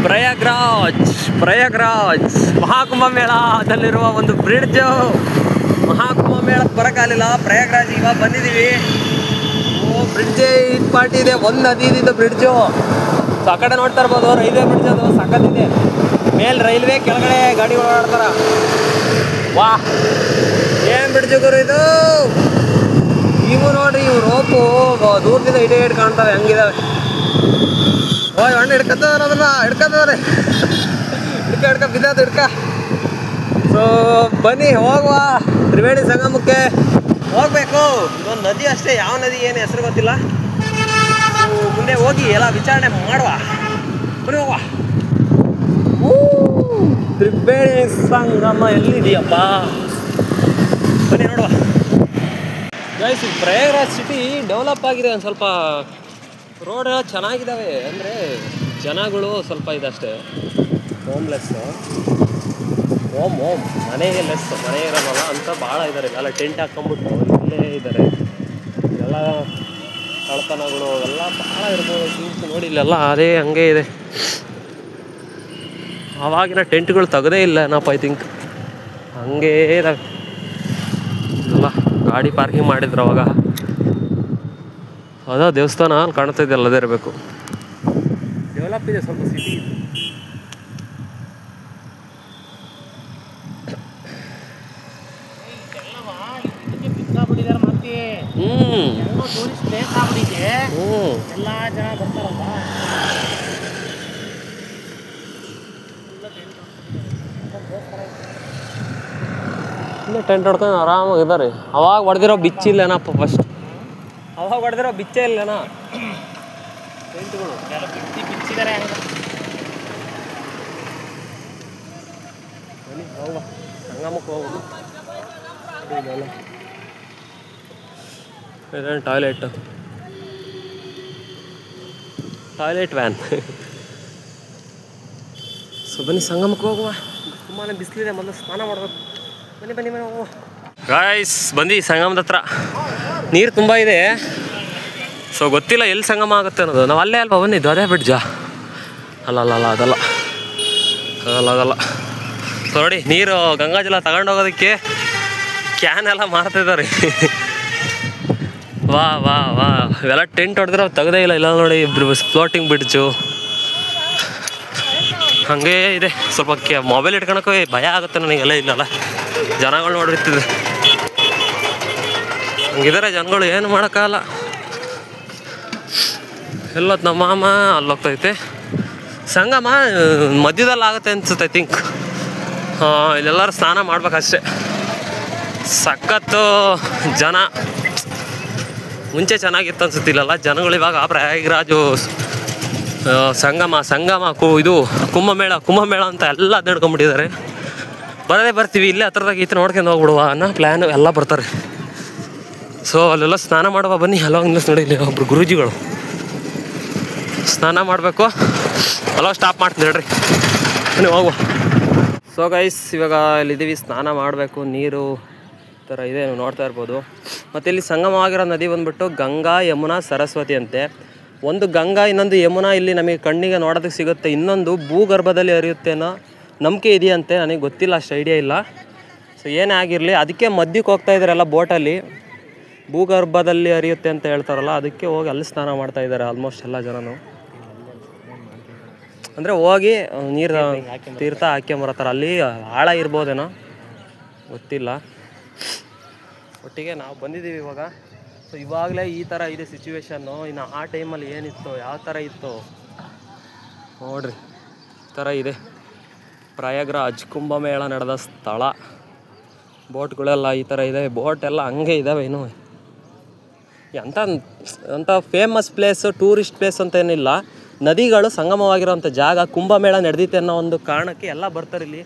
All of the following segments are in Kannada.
ಪ್ರಯಾಗ್ರಾಜ್ ಮಹಾಕುಂಭ ಮೇಳದಲ್ಲಿರುವ ಒಂದು ಬ್ರಿಡ್ಜ್. ಮಹಾಕುಂಭ ಮೇಳಕ್ಕೆ ಬರೋಕ್ಕಾಗಲಿಲ್ಲ, ಪ್ರಯಾಗ್ರಾಜ್ ಇವಾಗ ಬಂದಿದ್ದೀವಿ. ಬ್ರಿಡ್ಜೇ ಇದು ಪಾರ್ಟಿ ಇದೆ, ಒಂದು ನದಿ ಇದ್ದಿದ್ದು ಬ್ರಿಡ್ಜು. ಸೊ ಆ ಕಡೆ ನೋಡ್ತಾ ಇರ್ಬೋದು, ರೈಲ್ವೆ ಬ್ರಿಡ್ಜ್ ಅದು ಸಖತ್ತಿದೆ. ಮೇಲೆ ರೈಲ್ವೆ, ಕೆಳಗಡೆ ಗಾಡಿಗಳು ಓಡಾಡ್ತಾರ. ವಾ ಏನು ಬ್ರಿಡ್ಜ್ ಗುರು ಇದು! ಇವು ನೋಡ್ರಿ, ಇವು ರೋಪು ದೂರದಿಂದ ಇಡೀ ಕಾಣ್ತವೆ, ಹಂಗಿದಾವೆ. ಓಯ್ ಹಣ್ಣು ಹಿಡ್ಕೊತವ್ರೆ, ಅದನ್ನ ಹಿಡ್ಕೊತವ್ರೆ, ಹಿಡ್ಕ ಬಿದ್ದದು ಹಿಡ್ಕ. ಸೊ ಬನ್ನಿ ಹೋಗುವ ತ್ರಿವೇಣಿ ಸಂಗಮಕ್ಕೆ ಹೋಗ್ಬೇಕು. ಇದೊಂದು ನದಿ ಅಷ್ಟೇ, ಯಾವ ನದಿ ಏನು ಹೆಸರು ಗೊತ್ತಿಲ್ಲ. ಮುಂದೆ ಹೋಗಿ ಎಲ್ಲ ವಿಚಾರಣೆ ಮಾಡುವ. ಬನ್ನಿ ಹೋಗುವ. ತ್ರಿವೇಣಿ ಸಂಗಮ ಎಲ್ಲಿದೆಯಪ್ಪ, ಬನ್ನಿ ನೋಡುವ. ಗೈಸ್, ಪ್ರಯಾಗ್ರಾಜ್ ಸಿಟಿ ಡೆವಲಪ್ ಆಗಿದೆ, ಒಂದು ಸ್ವಲ್ಪ ರೋಡ್ ಎಲ್ಲ ಚೆನ್ನಾಗಿದ್ದಾವೆ. ಅಂದರೆ ಜನಗಳು ಸ್ವಲ್ಪ ಇದಷ್ಟೇ, ಹೋಮ್ಲೆಸ್ಸು. ಓಮ್ ಮನೆಗೆ ಲೆಸ್, ಮನೆ ಇರೋಲ್ಲ ಅಂತ ಭಾಳ ಇದ್ದಾರೆ. ಎಲ್ಲ ಟೆಂಟ್ ಹಾಕ್ಕೊಂಬಿಟ್ಟು ಇಲ್ಲೇ ಇದ್ದಾರೆ. ಎಲ್ಲ ಕಳ್ತನಗಳು ಎಲ್ಲ ಭಾಳ ಇರ್ಬೋದು. ಥಿಂಗ್ಸ್ ನೋಡಿ, ಇಲ್ಲೆಲ್ಲ ಅದೇ ಹಂಗೆ ಇದೆ. ಆವಾಗಿನ ಟೆಂಟ್ಗಳು ತೆಗೆದೇ ಇಲ್ಲ ಏನಪ್ಪ, ಐ ಥಿಂಕ್ ಹಂಗೇ ಇದಾವೆ. ಎಲ್ಲ ಗಾಡಿ ಪಾರ್ಕಿಂಗ್ ಮಾಡಿದ್ರು ಅವಾಗ. ಅದ ದೇವಸ್ಥಾನ ಅಲ್ಲಿ ಕಾಣ್ತಾ ಇದೆ, ಅಲ್ಲದೇ ಇರಬೇಕು. ಡೆವಲಪ್ ಇದೆ ಸ್ವಲ್ಪ ಸಿಟಿ. ಟೆಂಟ್ ಹೊಡ್ಕೊಂಡು ಆರಾಮಾಗಿದ್ದಾರೆ. ಅವಾಗ ಹೊಡೆದಿರೋ ಬಿಚ್ಚಿಲ್ಲೇನಪ್ಪ, ಫಸ್ಟ್ ಅವಾಗ ಹೊಡೆದಿರೋ ಬಿಚ್ಚೇ ಇಲ್ಲೇನ ಟೆಂಟ್ಗಳು ಬಿಚ್ಚಿದ್ದಾರೆ. ಹೋಗುವ ಸಂಗಮಕ್ಕೆ ಹೋಗುದು. ಇದೇನು ಟಾಯ್ಲೆಟ್ ವ್ಯಾನ್. ಸೊ ಬನ್ನಿ ಸಂಗಮಕ್ಕೆ ಹೋಗುವ. ತುಂಬಾ ಬಿಸಿಲಿದೆ, ಮೊದಲು ಸ್ನಾನ ಮಾಡಬೇಕು. ಬನ್ನಿ ಹೋಗುವ ಗಾಯ್ಸ್. ಬಂದು ಸಂಗಮದ ಹತ್ರ ನೀರು ತುಂಬ ಇದೆ. ಸೊ ಗೊತ್ತಿಲ್ಲ ಎಲ್ಲಿ ಸಂಗಮ ಆಗುತ್ತೆ ಅನ್ನೋದು. ನಾವು ಅಲ್ಲೇ ಅಲ್ವಾ ಬಂದಿದ್ದು, ಅದೇ ಬ್ರಿಡ್ಜಾ? ಅಲ್ಲ ಅದಲ್ಲ. ಸೊ ನೋಡಿ, ನೀರು ಗಂಗಾಜಲ ತಗೊಂಡೋಗೋದಕ್ಕೆ ಕ್ಯಾನ್ ಎಲ್ಲ ಮಾರ್ತಿದ್ದಾರೆ. ವಾ ಇವೆಲ್ಲ ಟೆಂಟ್ ಹೊಡೆದ್ರೆ ತೆಗ್ದೇ ಇಲ್ಲ ನೋಡಿ. ಫ್ಲೋಟಿಂಗ್ ಬ್ರಿಡ್ಜು ಹಾಗೇ ಇದೆ. ಸ್ವಲ್ಪ ಮೊಬೈಲ್ ಇಟ್ಕೊಳಕ್ಕೆ ಭಯ ಆಗುತ್ತೆ ನನಗೆಲ್ಲ. ಇಲ್ಲಲ್ಲ ಜನಗಳು ನೋಡಿರ್ತಿದ್ದೆ, ಹಂಗಿದ್ದಾರೆ ಜನಗಳು, ಏನು ಮಾಡೋಕ್ಕಾಗಲ್ಲ. ಎಲ್ಲೊತ್ತು ನಮ್ಮ ಮಾಮ ಅಲ್ಲೋಗ್ತೈತೆ. ಸಂಗಮ ಮಧ್ಯದಲ್ಲಿ ಆಗುತ್ತೆ ಅನ್ಸುತ್ತೆ, ಐ ಥಿಂಕ್. ಇಲ್ಲೆಲ್ಲರೂ ಸ್ನಾನ ಮಾಡ್ಬೇಕಷ್ಟೆ. ಸಖತ್ತು ಜನ. ಮುಂಚೆ ಚೆನ್ನಾಗಿತ್ತು ಅನ್ಸುತ್ತಿಲ್ಲಲ್ಲ ಜನಗಳು. ಇವಾಗ ಪ್ರಯಾಗ್ರಾಜು ಸಂಗಮ ಇದು ಕುಂಭಮೇಳ ಅಂತ ಎಲ್ಲ ಅಡ್ಡಾಡ್ಕೊಂಡ್ಬಿಟ್ಟಿದ್ದಾರೆ. ಬರ್ತೀವಿ ಇಲ್ಲೇ ಹತ್ರದಾಗ ಈತ ನೋಡ್ಕೊಂಡು ಹೋಗ್ಬಿಡುವ ಅನ್ನೋ ಪ್ಲ್ಯಾನ್ ಎಲ್ಲ ಬರ್ತಾರೆ. ಸೊ ಅಲ್ಲೆಲ್ಲ ಸ್ನಾನ ಮಾಡುವ ಬನ್ನಿ. ಅಲ್ಲೋಗಿ ನೋಡಿ, ಇಲ್ಲಿ ಒಬ್ರು ಗುರೂಜಿಗಳು ಸ್ನಾನ ಮಾಡಬೇಕು. ಅಲ್ಲೋ ಸ್ಟಾಪ್ ಮಾಡ್ತೀನಿ ಹೇಳ್ರಿ, ಬನ್ನಿ ಹೋಗುವ. ಸೊ ಗೈಸ್, ಇವಾಗ ಇಲ್ಲಿದ್ದೀವಿ, ಸ್ನಾನ ಮಾಡಬೇಕು. ನೀರು ಈ ಥರ ಇದೆ, ನೀವು ನೋಡ್ತಾ ಇರ್ಬೋದು. ಮತ್ತು ಇಲ್ಲಿ ಸಂಗಮವಾಗಿರೋ ನದಿ ಬಂದ್ಬಿಟ್ಟು ಗಂಗಾ, ಯಮುನಾ, ಸರಸ್ವತಿ ಅಂತೆ. ಒಂದು ಗಂಗಾ, ಇನ್ನೊಂದು ಯಮುನಾ ಇಲ್ಲಿ ನಮಗೆ ಕಣ್ಣಿಗೆ ನೋಡೋದಕ್ಕೆ ಸಿಗುತ್ತೆ. ಇನ್ನೊಂದು ಭೂಗರ್ಭದಲ್ಲಿ ಹರಿಯುತ್ತೆ ಅನ್ನೋ ನಂಬಿಕೆ ಇದೆಯಂತೆ, ನನಗೆ ಗೊತ್ತಿಲ್ಲ, ಅಷ್ಟು ಐಡಿಯಾ ಇಲ್ಲ. ಸೊ ಏನೇ ಆಗಿರಲಿ, ಅದಕ್ಕೆ ಮಧ್ಯಕ್ಕೆ ಹೋಗ್ತಾ ಇದ್ದಾರೆಲ್ಲ ಬೋಟಲ್ಲಿ. ಭೂಗರ್ಭದಲ್ಲಿ ಹರಿಯುತ್ತೆ ಅಂತ ಹೇಳ್ತಾರಲ್ಲ, ಅದಕ್ಕೆ ಹೋಗಿ ಅಲ್ಲಿ ಸ್ನಾನ ಮಾಡ್ತಾ ಇದ್ದಾರೆ ಆಲ್ಮೋಸ್ಟ್ ಎಲ್ಲ ಜನನು. ಅಂದರೆ ಹೋಗಿ ನೀರು ತೀರ್ಥ ಹಾಕ್ಕೊಂಬರತ್ತಾರೆ. ಅಲ್ಲಿ ಆಳ ಇರ್ಬೋದೇನೋ, ಗೊತ್ತಿಲ್ಲ. ಒಟ್ಟಿಗೆ ನಾವು ಬಂದಿದ್ದೀವಿ ಇವಾಗ. ಸೊ ಇವಾಗಲೇ ಈ ಥರ ಇದೆ ಸಿಚುವೇಶನ್ನು. ಇನ್ನು ಆ ಟೈಮಲ್ಲಿ ಏನಿತ್ತು, ಯಾವ ಥರ ಇತ್ತು ನೋಡ್ರಿ. ಈ ಥರ ಇದೆ ಪ್ರಯಾಗ್ರಾಜ್ ಕುಂಭಮೇಳ ನಡೆದ ಸ್ಥಳ. ಬೋಟ್ಗಳೆಲ್ಲ ಈ ಥರ ಇದೆ, ಬೋಟ್ ಎಲ್ಲ ಹಂಗೆ ಇದ್ದಾವೆ. ಇನ್ನೂ ಅಂಥ ಫೇಮಸ್ ಪ್ಲೇಸು, ಟೂರಿಸ್ಟ್ ಪ್ಲೇಸ್ ಅಂತ ಏನಿಲ್ಲ. ನದಿಗಳು ಸಂಗಮವಾಗಿರೋಂಥ ಜಾಗ. ಕುಂಭಮೇಳ ನಡೆದಿತ್ತೆ ಅನ್ನೋ ಒಂದು ಕಾರಣಕ್ಕೆ ಎಲ್ಲ ಬರ್ತಾರೆ ಇಲ್ಲಿ.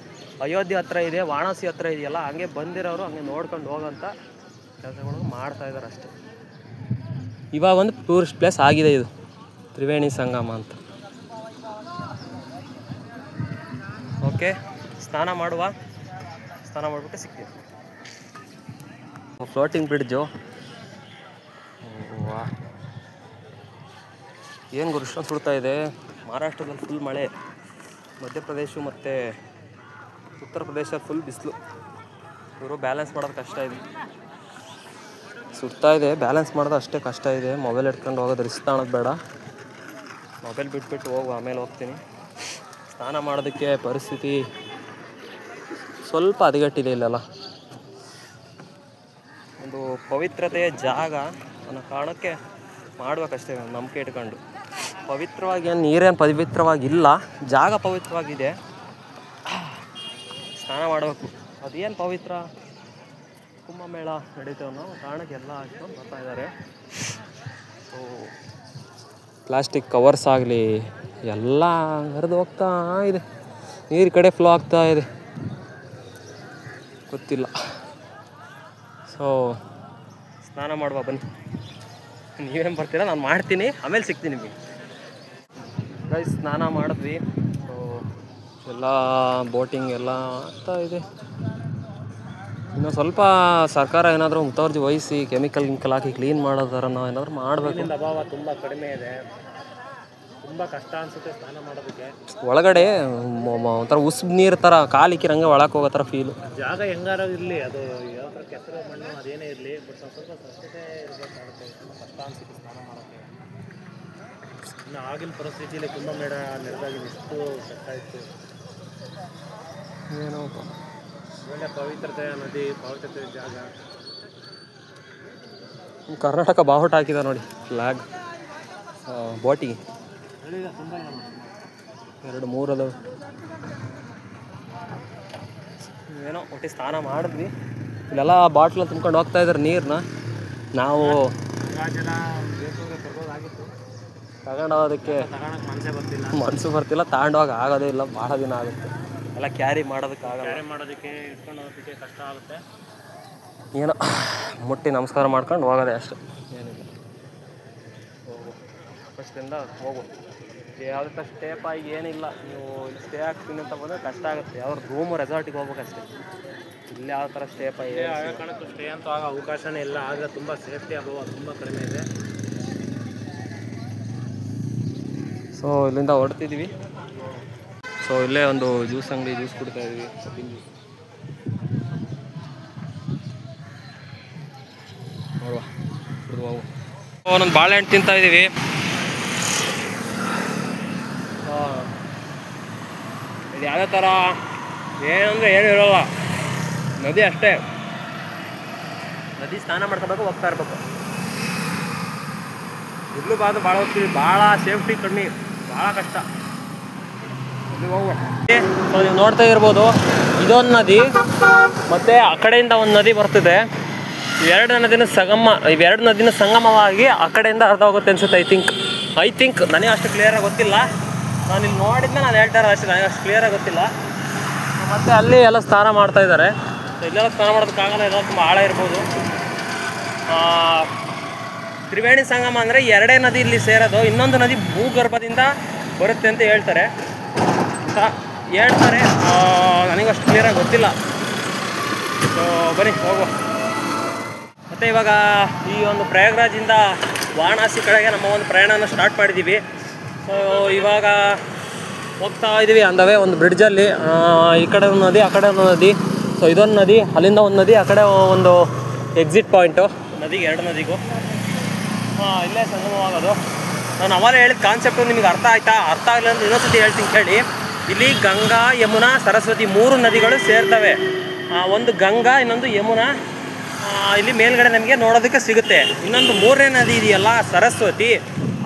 ಅಯೋಧ್ಯೆ ಹತ್ರ ಇದೆ, ವಾರಣಾಸಿ ಹತ್ರ ಇದೆಯಲ್ಲ, ಹಂಗೆ ಬಂದಿರೋರು ಹಂಗೆ ನೋಡ್ಕೊಂಡು ಹೋಗೋಂಥ ಕೆಲಸಗಳು ಮಾಡ್ತಾ ಇದ್ದಾರೆ ಅಷ್ಟೇ. ಇವಾಗ ಒಂದು ಟೂರಿಸ್ಟ್ ಪ್ಲೇಸ್ ಆಗಿದೆ ಇದು ತ್ರಿವೇಣಿ ಸಂಗಮ ಅಂತ. ಓಕೆ, ಸ್ನಾನ ಮಾಡಿಬಿಟ್ಟು ಸಿಗ್ತೀವಿ. Floating bridge. ವಾ, ಏನು ಗುರು ಇಷ್ಟೊಂದು ಸುಡ್ತಾ ಇದೆ. ಮಹಾರಾಷ್ಟ್ರದಲ್ಲಿ ಫುಲ್ ಮಳೆ. ಮಧ್ಯಪ್ರದೇಶ ಮತ್ತು ಉತ್ತರ ಪ್ರದೇಶ ಫುಲ್ ಬಿಸಿಲು. ಇವರು ಬ್ಯಾಲೆನ್ಸ್ ಮಾಡೋದು ಕಷ್ಟ ಇದೆ, ಸುಡ್ತಾ ಇದೆ. ಬ್ಯಾಲೆನ್ಸ್ ಮಾಡೋದು ಅಷ್ಟೇ ಕಷ್ಟ ಇದೆ. ಮೊಬೈಲ್ ಇಟ್ಕೊಂಡು ಹೋಗೋದು ರಿಸ್ಕ್ ತಗೊಳೋದು ಬೇಡ. ಮೊಬೈಲ್ ಬಿಟ್ಬಿಟ್ಟು ಆಮೇಲೆ ಹೋಗ್ತೀನಿ. ಸ್ನಾನ ಮಾಡೋದಕ್ಕೆ ಪರಿಸ್ಥಿತಿ ಸ್ವಲ್ಪ ಹದಗೆಟ್ಟಿದೆ ಇಲ್ಲೆಲ್ಲ. ಒಂದು ಪವಿತ್ರತೆಯ ಜಾಗ ಅನ್ನೋ ಕಾರಣಕ್ಕೆ ಮಾಡ್ಬೇಕಷ್ಟೇ, ನಂಬಿಕೆ ಇಟ್ಕೊಂಡು. ಪವಿತ್ರವಾಗಿ ಏನು ನೀರೇನು ಪವಿತ್ರವಾಗಿಲ್ಲ, ಜಾಗ ಪವಿತ್ರವಾಗಿದೆ. ಸ್ನಾನ ಮಾಡಬೇಕು. ಅದೇನು ಪವಿತ್ರ, ಕುಂಭಮೇಳ ನಡೀತೇವೆ ನಾವು ಕಾರಣಕ್ಕೆ ಎಲ್ಲ ಹಾಕ್ಕೊಂಡು ಬರ್ತಾ ಇದ್ದಾರೆ. ಸೊ ಪ್ಲಾಸ್ಟಿಕ್ ಕವರ್ಸ್ ಆಗಲಿ ಎಲ್ಲ ಹರಿದು ಹೋಗ್ತಾ ಇದೆ, ನೀರು ಕಡೆ ಫ್ಲೋ ಆಗ್ತಾ ಇದೆ, ಗೊತ್ತಿಲ್ಲ. ಸೊ ಸ್ನಾನ ಮಾಡುವ ಬನ್ನಿ. ನೀವೇನು ಬರ್ತೀರಾ, ನಾನು ಮಾಡ್ತೀನಿ, ಆಮೇಲೆ ಸಿಗ್ತೀನಿ ನಿಮಗೆ. ಗೈಸ್ ಸ್ನಾನ ಮಾಡಿದ್ವಿ. ಸೊ ಎಲ್ಲ ಬೋಟಿಂಗ್ ಎಲ್ಲ ಆಗ್ತಾ ಇದೆ. ಇನ್ನು ಸ್ವಲ್ಪ ಸರ್ಕಾರ ಏನಾದರೂ ಮುತುವರ್ಜಿ ವಹಿಸಿ ಕೆಮಿಕಲ್ ಹಾಕಿ ಕ್ಲೀನ್ ಮಾಡೋದಾರ ನಾವು ಏನಾದರೂ ಮಾಡಬೇಕು. ಅಭಾವ ತುಂಬ ಕಡಿಮೆ ಇದೆ, ತುಂಬ ಕಷ್ಟ ಅನಿಸುತ್ತೆ ಸ್ನಾನ ಮಾಡೋದಕ್ಕೆ. ಒಳಗಡೆ ಒಂಥರ ಉಸ್ಬ್ ನೀರು ಥರ ಕಾಲಿಕ್ಕಿ ಹಂಗೆ ಒಳಗೆ ಹೋಗೋ ಥರ ಫೀಲು. ಜಾಗ ಹೆಂಗಾರ ಇರಲಿ, ಅದು ಯಾವ ಥರ ಕೆಸರು ಮಣ್ಣು ಅದೇನೇ ಇರಲಿ, ಬಟ್ ಸ್ವಲ್ಪ ಸ್ವಚ್ಛತೆ ಇರಬೇಕಾಗುತ್ತೆ. ತುಂಬ ಕಷ್ಟ ಅನಿಸುತ್ತೆ ಸ್ನಾನ ಮಾಡೋಕ್ಕೆ. ಇನ್ನು ಆಗಿನ ಪರಿಸ್ಥಿತಿಯಲ್ಲಿ ಕುಂಭಮೇಳ ನಡೆದಾಗ ಎಷ್ಟು ಕಷ್ಟ ಇತ್ತು. ಏನೋ ಒಳ್ಳೆ ಪವಿತ್ರತೆಯ ನದಿ, ಪವಿತ್ರತೆಯ ಜಾಗ. ಕರ್ನಾಟಕ ಬಾವುಟ ಹಾಕಿದ ನೋಡಿ, ಫ್ಲ್ಯಾಗ್ ಬೋಟಿಗೆ ತುಂಬ 2-3 ಅದಾವೆ. ಏನೋ ಒಟ್ಟು ಸ್ನಾನ ಮಾಡಿದ್ವಿ. ಇಲ್ಲೆಲ್ಲ ಬಾಟ್ಲ ತುಂಬ್ಕೊಂಡು ಹೋಗ್ತಾ ಇದ್ದಾರೆ ನೀರನ್ನ. ನಾವು ತಗೊಂಡು ಹೋಗೋದಕ್ಕೆ ಮನಸ್ಸು ಬರ್ತಿಲ್ಲ, ತಗೊಂಡೋಗಿ ಆಗೋದೇ ಇಲ್ಲ, ಭಾಳ ದಿನ ಆಗುತ್ತೆ. ಎಲ್ಲ ಕ್ಯಾರಿ ಮಾಡೋದಕ್ಕೆ ಮಾಡೋದಕ್ಕೆ ಇಟ್ಕೊಂಡು ಹೋಗೋದಕ್ಕೆ ಕಷ್ಟ ಆಗುತ್ತೆ. ಏನೋ ಮುಟ್ಟಿ ನಮಸ್ಕಾರ ಮಾಡ್ಕೊಂಡು ಹೋಗೋದೆ ಅಷ್ಟೆ, ಏನಿಲ್ಲ. ಹೋಗು ಫಸ್ಟಿಂದ ಹೋಗು. ಯಾವುದೇ ಥರ ಸ್ಟೇ ಪಾಗಿ ಏನಿಲ್ಲ. ನೀವು ಇಲ್ಲಿ ಸ್ಟೇ ಆಗ್ತೀನಿ ಅಂತ ಬಂದರೆ ಕಷ್ಟ ಆಗುತ್ತೆ. ಯಾವ್ದು ರೂಮು ರೆಸಾರ್ಟಿಗೆ ಹೋಗ್ಬೇಕಷ್ಟೇ. ಇಲ್ಲಿ ಯಾವ ಥರ ಸ್ಟೇ ಪಾಯಿ ಕಾರಣಕ್ಕೂ ಸ್ಟೇ ಅಂತೂ ಆಗೋ ಅವಕಾಶನೇ ಇಲ್ಲ. ಆಗ ತುಂಬ ಸೇಫ್ಟಿ ಅಭಾವ ತುಂಬ ಕಡಿಮೆ ಇದೆ. ಸೊ ಇಲ್ಲಿಂದ ಹೊರಡ್ತಿದ್ದೀವಿ. ಸೊ ಇಲ್ಲೇ ಒಂದು ಜ್ಯೂಸ್ ಅಂಗಡಿ, ಜ್ಯೂಸ್ ಕುಡ್ತಾ ಇದ್ದೀವಿ, ಕಬ್ಬಿನ ಜ್ಯೂಸ್. ನೋಡುವ ಕುಡಿದು ಹೋಗು. ಒಂದೊಂದು ಬಾಳೆಹಣ್ಣು ತಿಂತಾ ಇದ್ದೀವಿ. ಇದು ಯಾವುದೇ ಥರ ಏನಂದರೆ ಏನೂ ಇರೋಲ್ಲ, ನದಿ ಅಷ್ಟೇ. ನದಿ ಸ್ನಾನ ಮಾಡ್ಕೋಬೇಕು, ಹೋಗ್ತಾ ಇರಬೇಕು. ಇಲ್ಲೂ ಭಾಳ ಹೋಗ್ತೀವಿ, ಭಾಳ ಸೇಫ್ಟಿ ಕಡಿಮೆ, ಭಾಳ ಕಷ್ಟ. ಸೊ ನೀವು ನೋಡ್ತಾ ಇರ್ಬೋದು, ಇದೊಂದು ನದಿ ಮತ್ತು ಆ ಕಡೆಯಿಂದ ಒಂದು ನದಿ ಬರ್ತಿದೆ. ಇವೆರಡು ನದಿನ ಸಂಗಮವಾಗಿ ಆ ಕಡೆಯಿಂದ ಅರ್ಧ ಹೋಗುತ್ತೆ ಅನ್ಸುತ್ತೆ. ಐ ಥಿಂಕ್ ನನಗೆ ಅಷ್ಟು ಕ್ಲಿಯರಾಗಿ ಗೊತ್ತಿಲ್ಲ. ನಾನು ಇಲ್ಲಿ ನೋಡಿದ್ಮೇಲೆ ನಾನು ಹೇಳ್ತಾ ಇರೋದು ಅಷ್ಟೇ, ನನಗೆ ಅಷ್ಟು ಕ್ಲಿಯರಾಗಿ ಗೊತ್ತಿಲ್ಲ. ಮತ್ತು ಅಲ್ಲಿ ಎಲ್ಲ ಸ್ನಾನ ಮಾಡ್ತಾ ಇದ್ದಾರೆ. ಇಲ್ಲೆಲ್ಲ ಸ್ನಾನ ಮಾಡೋದಕ್ಕಾಗಲ್ಲ, ಎಲ್ಲ ತುಂಬ ಆಳ ಇರ್ಬೋದು. ತ್ರಿವೇಣಿ ಸಂಗಮ ಅಂದರೆ 2 ನದಿ ಇಲ್ಲಿ ಸೇರೋದು. ಇನ್ನೊಂದು ನದಿ ಭೂಗರ್ಭದಿಂದ ಬರುತ್ತೆ ಅಂತ ಹೇಳ್ತಾರೆ. ನನಗಷ್ಟು ಕ್ಲಿಯರಾಗಿ ಗೊತ್ತಿಲ್ಲ. ಸೊ ಬನ್ನಿ ಹೋಗುವ. ಮತ್ತು ಇವಾಗ ಈ ಒಂದು ಪ್ರಯಾಗ್ರಾಜಿಂದ ವಾರಣಾಸಿ ಕಡೆಗೆ ನಮ್ಮ ಒಂದು ಪ್ರಯಾಣನ ಸ್ಟಾರ್ಟ್ ಮಾಡಿದ್ದೀವಿ. ಸೊ ಇವಾಗ ಹೋಗ್ತಾ ಇದ್ದೀವಿ ಅಂದವೇ ಒಂದು ಬ್ರಿಡ್ಜಲ್ಲಿ. ಈ ಕಡೆ ಒಂದು ನದಿ, ಆ ಕಡೆ ಒಂದು ನದಿ. ಸೊ ಇದೊಂದು ನದಿ, ಅಲ್ಲಿಂದ ಒಂದು ನದಿ, ಆ ಕಡೆ ಒಂದು ಎಕ್ಸಿಟ್ ಪಾಯಿಂಟು ನದಿಗೆ, 2 ನದಿಗೂ ಇಲ್ಲೇ ಸಂಗಮವಾಗೋದು. ನಾನು ಅವಾಗ ಹೇಳಿದ ಕಾನ್ಸೆಪ್ಟು ನಿಮಗೆ ಅರ್ಥ ಆಯ್ತಾ? ಅರ್ಥ ಆಗಲಿಲ್ಲ ಅಂದರೆ ಇನ್ನೊಂದ್ಸತಿ ಹೇಳ್ತೀನಿ ಕೇಳಿ. ಇಲ್ಲಿ ಗಂಗಾ, ಯಮುನಾ, ಸರಸ್ವತಿ 3 ನದಿಗಳು ಸೇರ್ತವೆ. ಒಂದು ಗಂಗಾ, ಇನ್ನೊಂದು ಯಮುನಾ ಇಲ್ಲಿ ಮೇಲ್ಗಡೆ ನಮಗೆ ನೋಡೋದಕ್ಕೆ ಸಿಗುತ್ತೆ. ಇನ್ನೊಂದು 3ನೇ ನದಿ ಇದೆಯಲ್ಲ ಸರಸ್ವತಿ,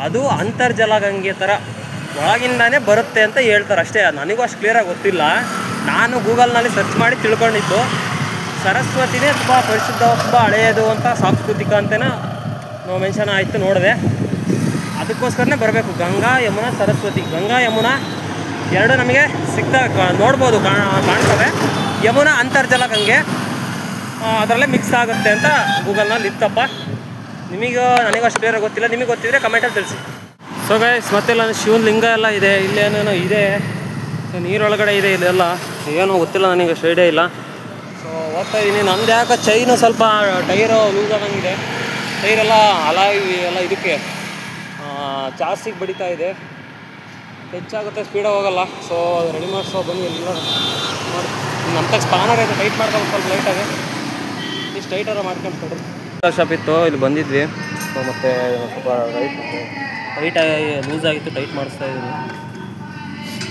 ಅದು ಅಂತರ್ಜಲ ಗಂಗೆ ಥರ ಒಳಗಿಂದಾನೇ ಬರುತ್ತೆ ಅಂತ ಹೇಳ್ತಾರೆ ಅಷ್ಟೇ. ನನಗೂ ಅಷ್ಟು ಕ್ಲಿಯರಾಗಿ ಗೊತ್ತಿಲ್ಲ. ನಾನು ಗೂಗಲ್ನಲ್ಲಿ ಸರ್ಚ್ ಮಾಡಿ ತಿಳ್ಕೊಂಡಿದ್ದು ಸರಸ್ವತಿನೇ ತುಂಬ ಪರಿಶುದ್ಧ, ತುಂಬ ಹಳೆಯದು ಅಂತ, ಸಾಂಸ್ಕೃತಿಕ ಅಂತಲೇ ಮೆನ್ಷನ್ ಆಯಿತು, ನೋಡಿದೆ. ಅದಕ್ಕೋಸ್ಕರನೇ ಬರಬೇಕು. ಗಂಗಾ, ಯಮುನಾ, ಸರಸ್ವತಿ. ಗಂಗಾ, ಯಮುನಾ 2 ನಮಗೆ ನೋಡ್ಬೋದು, ಕಾಣ್ತವೆ. ಯಮುನಾ ಅಂತರ್ಜಲ ಗಂಗೆ, ಅದರಲ್ಲೇ ಮಿಕ್ಸ್ ಆಗುತ್ತೆ ಅಂತ ಗೂಗಲ್ನಲ್ಲಿ ಇತ್ತಪ್ಪ. ನನಗೂ ಅಷ್ಟು ಬೇರೆ ಗೊತ್ತಿಲ್ಲ. ನಿಮಗೆ ಗೊತ್ತಿದ್ರೆ ಕಮೆಂಟಲ್ಲಿ ತಿಳಿಸಿ. ಸೊ ಗೈಸ್, ಮತ್ತೆಲ್ಲ ಶಿವನ ಲಿಂಗ ಎಲ್ಲ ಇದೆ, ಇಲ್ಲೇನೇನೋ ಇದೆ. ಸೊ ನೀರೊಳಗಡೆ ಇದೆ, ಇದೆಲ್ಲ ಏನೋ ಗೊತ್ತಿಲ್ಲ, ನನಗೆ ಅಷ್ಟು ಐಡಿಯಾ ಇಲ್ಲ. ಸೊ ಹೋಗ್ತಾ ಇದ್ದೀನಿ. ನಂದು ಯಾಕೆ ಚೈನು ಸ್ವಲ್ಪ ಟೈರು ಲೂಸ್ ಆದಂಗಿದೆ. ಟೈರೆಲ್ಲ ಅಲಾಯ್ ಎಲ್ಲ ಇದಕ್ಕೆ ಚಾರ್ಸಿಗೆ ಬಡಿತಾ ಇದೆ. ಹೆಚ್ಚಾಗುತ್ತೆ, ಸ್ಪೀಡಾಗಿ ಹೋಗಲ್ಲ. ಸೊ ರೆಡಿ ಮಾಡಿಸೋ ಬನ್ನಿ ಎಲ್ಲ ಮಾಡಿ. ನಮ್ಮ ತಗ ಸ್ಪಾನರ್ ಇದೆ, ಟೈಟ್ ಮಾಡ್ಕೊಂಡು ಸ್ವಲ್ಪ ಲೈಟಾಗಿ ಇಷ್ಟು ಟೈಟಾರ ಮಾಡ್ಕೊಂಡ್ಬಿಡ್ರಿ. ಶಾಪ್ ಇತ್ತು, ಇಲ್ಲಿ ಬಂದಿದ್ವಿ. ಸೊ ಮತ್ತು ಸ್ವಲ್ಪ ಟೈಟಾಗಿ ಲೂಸ್ ಆಗಿತ್ತು, ಟೈಟ್ ಮಾಡಿಸ್ತಾ ಇದ್ದೀನಿ.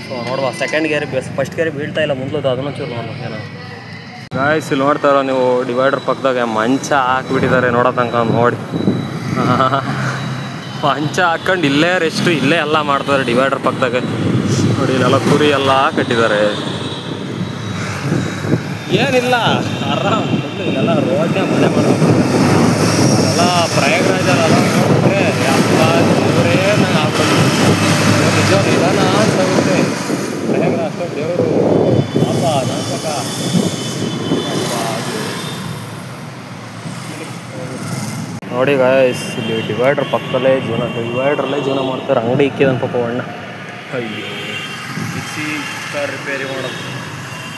ಸೊ ನೋಡುವ, ಸೆಕೆಂಡ್ ಗೇರ್ ಫಸ್ಟ್ ಗೇರ್ ಬೀಳ್ತಾ ಇಲ್ಲ ಮುಂದೋದು, ಅದನ್ನು ಚೂರು ನೋಡೋಣ ಏನೋ. ಗಾಯ್ಸ್ ಇಲ್ಲಿ ನೋಡ್ತಾರೋ ನೀವು, ಡಿವೈಡರ್ ಪಕ್ಕದಾಗ ಮಂಚ ಹಾಕ್ಬಿಟ್ಟಿದ್ದಾರೆ ನೋಡೋ ತನಕ ನೋಡಿ. ಮಂಚ ಹಾಕ್ಕೊಂಡು ಇಲ್ಲೇ ರೆಸ್ಟು, ಇಲ್ಲೇ ಎಲ್ಲ ಮಾಡ್ತಾರೆ ಡಿವೈಡರ್ ಪಕ್ಕದಾಗ ನೋಡಿ. ಇಲ್ಲೆಲ್ಲ ಕುರಿ ಎಲ್ಲ ಕಟ್ಟಿದ್ದಾರೆ, ಏನಿಲ್ಲ ಆರಾಮ್. ಇಲ್ಲೆಲ್ಲ ರೋಡ್ನೇ ಮನೆ ಮಾಡ್ಬೇಕು, ಎಲ್ಲ ಪ್ರಯಾಗರಾಜಲ್ಲ ನೋಡಿದ್ರೆ ಅಪ್ಪ ದೇವರೇ ನಂಗೆ ಆಗ್ಬೋದು. ನಿಜ ನಿಧಾನ ಅನ್ಸಾಗುತ್ತೆ. ಪ್ರಯಾಗರಾಜ ಅಷ್ಟೊಂದು ದೇವರು ಪಾಪ ನಾಟಕ. ನೋಡಿ ಗಾಯ್ಸ್, ಇಲ್ಲಿ ಡಿವೈಡರ್ ಪಕ್ಕದಲ್ಲೇ ಡಿವೈಡ್ರಲ್ಲೇ ಜೀವನ ಮಾಡ್ತಾರೆ. ಅಂಗಡಿ ಇಕ್ಕಿದಂಗೆ ಪಾಪ ಅಣ್ಣ. ಅಯ್ಯೋ, ಬಿಸಿ ಕಾರ್ ರಿಪೇರಿ ಮಾಡೋದು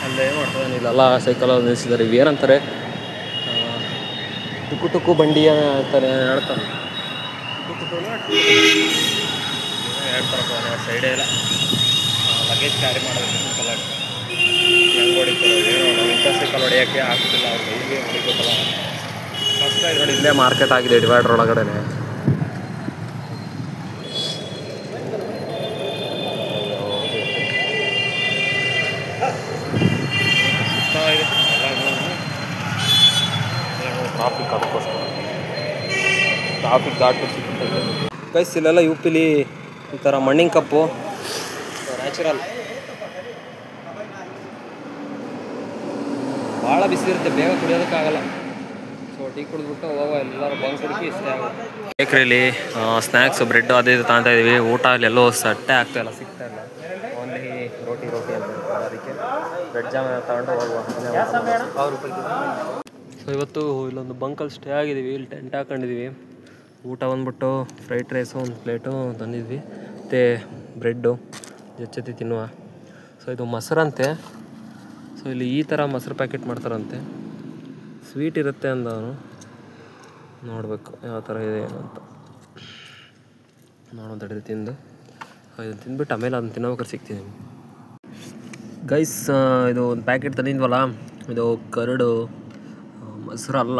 ಅಲ್ಲೇ ಮಾಡ್ತಾನೆ. ಇಲ್ಲೆಲ್ಲ ಸೈಕಲ್ ನಿಲ್ಲಿಸಿದ್ದಾರೆ. ಇವೇನಂತಾರೆ, ಟುಕು ಟುಕು ಬಂಡಿ ಅಂತಾರೆ ಹೇಳ್ತಾರೆ. ಹೇಳ್ತಾರಪ್ಪ ಸೈಡೇ ಇಲ್ಲ. ಲಗೇಜ್ ಕ್ಯಾರಿ ಮಾಡೋದಕ್ಕೆ ಸೈಕಲ್ ಹೆಂಗೆ ಹೊಡಿತಾರೆ ಏನೋ. ನಾವು ಇಂಥ ಸೈಕಲ್ ಹೊಡೆಯೋಕ್ಕೆ ಆಗ್ತಿಲ್ಲ, ಅವ್ರು ಕೈಗೆ ಹೊಡಿಬೇಕಲ್ಲ. ಫಸ್ಟ್ ನೋಡಿ, ಇಲ್ಲೇ ಮಾರ್ಕೆಟ್ ಆಗಿದೆ ಡಿವೈಡರ್ ಒಳಗಡೆ. ಟ್ರಾಫಿಕ್ ಅದಕ್ಕೋಸ್ಕರ ಟ್ರಾಫಿಕ್ ಘಾಟ್ ಸಿಗುತ್ತೆ ಗೈಸ್. ಇಲ್ಲೆಲ್ಲ ಯು ಪಿಲಿ ಈ ಥರ ಮಣ್ಣಿನ ಕಪ್ಪು ನ್ಯಾಚುರಲ್ ಭಾಳ ಬಿಸಿ ಇರುತ್ತೆ, ಬೇಗ ಕುಡಿಯೋದಕ್ಕಾಗಲ್ಲ. ಸೊ ಟೀ ಕುಡಿದ್ಬಿಟ್ಟು ಹೋಗೋ, ಎಲ್ಲರೂ ಬಂದು ಕುಡಿಸಿ ಇಷ್ಟೇ ಆಗುತ್ತೆ. ಬೇಕ್ರಿಲಿ ಸ್ನ್ಯಾಕ್ಸ್ ಬ್ರೆಡ್ ಅದು ಇದು ತಗೊತಾ ಇದೀವಿ. ಊಟ ಅಲ್ಲಿ ಎಲ್ಲೋ ಸಟ್ಟೆ ಆಗ್ತಾಯಿಲ್ಲ, ಸಿಗ್ತಾ ಇಲ್ಲ. ಓನ್ಲಿ ರೋಟಿ ಅಂತ ಹೇಳ್ತಾರೆ, ಅದಕ್ಕೆ ಬ್ರೆಡ್ ಜಾಮ್ ತಗೊಂಡು ಹೋಗುವ. ಸೊ ಇವತ್ತು ಇಲ್ಲೊಂದು ಬಂಕಲ್ಲಿ ಸ್ಟೇ ಆಗಿದ್ದೀವಿ, ಇಲ್ಲಿ ಟೆಂಟ್ ಹಾಕೊಂಡಿದ್ದೀವಿ. ಊಟ ಬಂದ್ಬಿಟ್ಟು ಫ್ರೈಡ್ ರೈಸು ಒಂದು ಪ್ಲೇಟು ತಂದಿದ್ವಿ, ಮತ್ತು ಬ್ರೆಡ್ಡು ಜೊತೆ ತಿನ್ನುವ. ಸೊ ಇದು ಮೊಸರಂತೆ. ಸೊ ಇಲ್ಲಿ ಈ ಥರ ಮೊಸರು ಪ್ಯಾಕೆಟ್ ಮಾಡ್ತಾರಂತೆ, ಸ್ವೀಟ್ ಇರುತ್ತೆ ಅಂದವನು. ನೋಡಬೇಕು ಯಾವ ಥರ ಇದೆ ಏನು ಅಂತ. ನೋಡೋದು ತಡೆದು ತಿಂದು ಇದನ್ನು ತಿಂದ್ಬಿಟ್ಟು ಆಮೇಲೆ ಅದನ್ನು ತಿನ್ನೋಬೇಕಾದ್ರೆ ಸಿಗ್ತೀನಿ ಗೈಸ್. ಇದು ಒಂದು ಪ್ಯಾಕೆಟ್ ತಂದಿದ್ವಲ್ಲ, ಇದು ಕರಡು ಮೊಸರು ಅಲ್ಲ.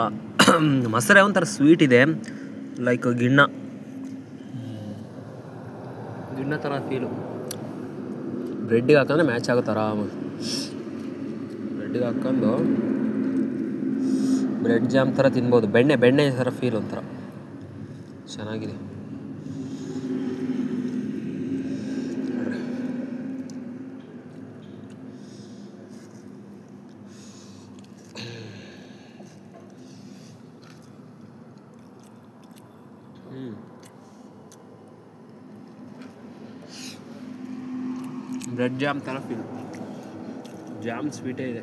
ಮೊಸರೇ ಒಂಥರ ಸ್ವೀಟ್ ಇದೆ, ಲೈಕ್ ಗಿಣ್ಣ ಥರ ಫೀಲು. ಬ್ರೆಡ್ಡಿಗೆ ಹಾಕಂದ್ರೆ ಮ್ಯಾಚ್ ಆಗುತ್ತೆ ಆರಾಮಾಗಿ. ಬ್ರೆಡ್ಡಿಗೆ ಹಾಕ್ಕೊಂಡು ಬ್ರೆಡ್ ಜಾಮ್ ಥರ ತಿನ್ಬೋದು. ಬೆಣ್ಣೆ ಥರ ಫೀಲ್ ಒಂಥರ ಚೆನ್ನಾಗಿದೆ. ಬ್ರೆಡ್ ಜಾಮ್ ಥರ ಫೀಲ್, ಜಾಮ್ ಸ್ವೀಟೇ ಇದೆ.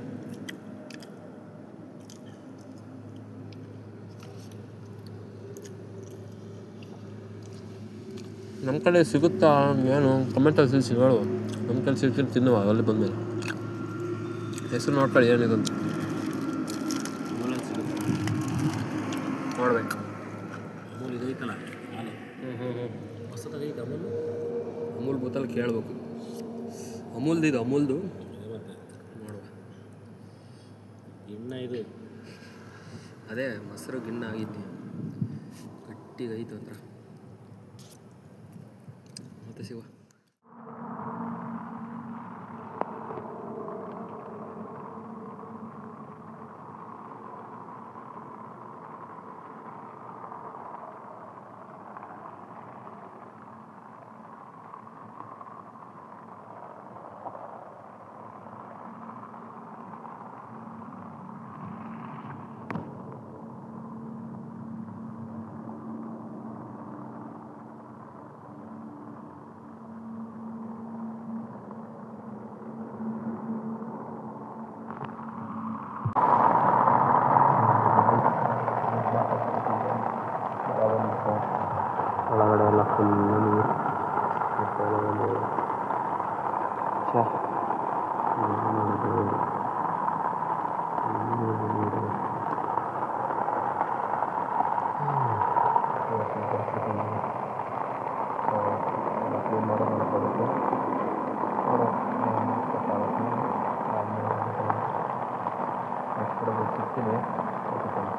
ನಮ್ಮ ಕಡೆ ಸಿಗುತ್ತಾ ಏನು ಕಮೆಂಟಲ್ಲಿ ಸಿಗೋಳು. ನಮ್ಮ ಕಡೆ ಸಿಗ್ತೀನಿ ತಿನ್ನುವ ಅಲ್ಲಿ ಬಂದಮೇಲೆ. ಹೆಸರು ನೋಡ್ಕೊಳ್ಳಿ ಏನಿದೆ ಅಂತ ನೋಡ್ಬೇಕು. ಅಮೂಲ್ ಇದೈತಲ್ಲ ಹೊಸದಾಗೈತೆ ಅಮೂಲ್ ಬೋತಲ್ ಕೇಳಬೇಕು. ಅಮೂಲ್ದು ನೋಡುವ. ಗಿಣ್ಣ ಇದು ಅದೇ ಮೊಸರು ಗಿಣ್ಣ ಆಗಿದ್ದೆ, ಗಟ್ಟಿಗೈತು ಅಂತ. ಮತ್ತೆ ಸಿಗುವ. ಒಳಗಡೆ ಎಲ್ಲ ಫುಲ್ ನೀರು ಮತ್ತು ಒಂದು ಕ್ಲೀನ್ ಮಾಡೋ ನೋಡ್ಕೋಬೇಕು. ನೆಕ್ಸ್ಟ್ ಸಿಗ್ತೀನಿ. ಓಕೆ.